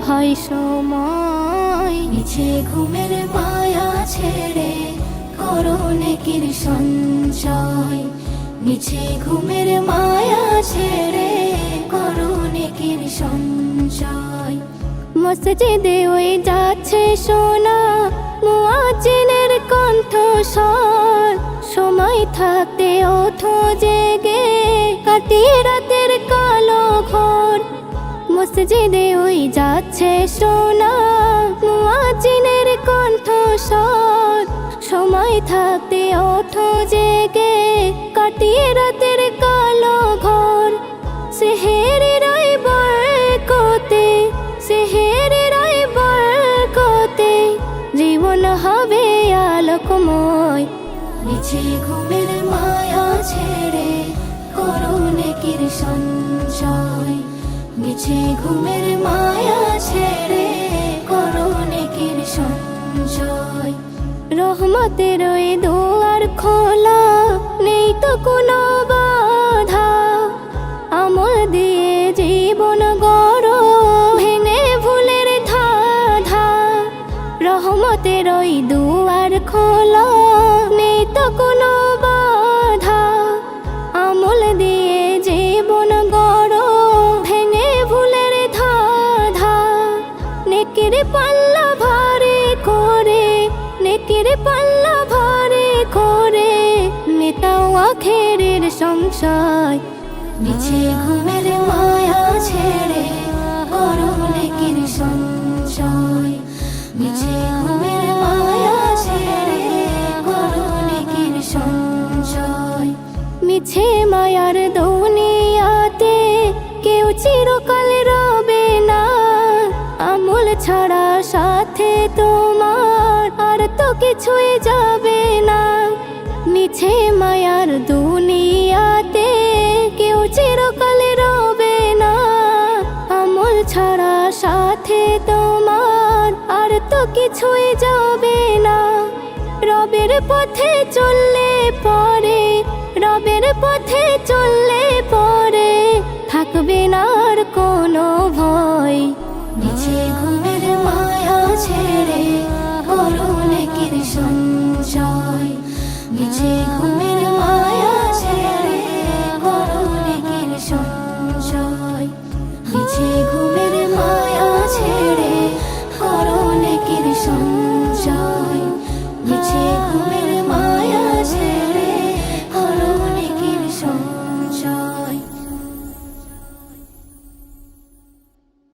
ভাই সময়। মিছে ঘুমের মায়া ছেড়ে করো নেকির সঞ্চয়। মিছে ঘুমের মায়া ছেড়ে করো নেকির সঞ্চয়। মসজিদে ওই যাচ্ছে সোনা মুয়াজ্জিনের কণ্ঠস্বর। সময় থাকতে ওঠো জেগে কাটিয়ে রাতের কালো ঘোর। মসজিদে ওই যাচ্ছে সোনা মুয়াজ্জিনের কণ্ঠস্বর। সময় থাকতে ওঠো জেগে কাটিয়ে রাতের কালো ঘোর। সেহেরের ওই বরকতে, সেহেরের ওই বরকতে জীবন হবে আলোকময়। মিছে ঘুমের মায়া ছেড়ে করো নেকির সঞ্চয়। মিছে ঘুমের মায়া ছেড়ে করো নেকির সঞ্চয়। রহমতের ওই দুয়ার খোলা, নেই তো কোনো বাধা। আমল দিয়ে জীবন গড়ো ভেঙে ভুলের ধাঁধা। রহমতের ওই দুয়ার খোলা, নেই তো কোনো বাধা। আমল দিয়ে জীবন গড়ো ভেঙে ভুলের ধাঁধা। নেকির পাল্লা ভারী করে, নেকির পাল্লা ভারী করে মেটাও আখেরের সংশয়। মিছে ঘুমের মায়া ছেড়ে করো নেকির সঞ্চয়। মিছে ঘুমের মায়া ছেড়ে করো নেকির সঞ্চয়। মিছে মায়ার দুনিয়াতে কেউ চিরকাল রবে না। আমল ছাড়া সাথে তোমার আর তো কিছুই যাবে না। মিছে মায়ার দুনিয়াতে কেউ চিরকাল রবে না। আমল ছাড়া সাথে তোমার আর তো কিছুই যাবে না। রবের পথে চললে পরে, রবের পথে চললে পরে থাকবে না আর কোনো ভয়। মিছে ঘুমের মায়া ছেড়ে করো নেকির সঞ্চয়।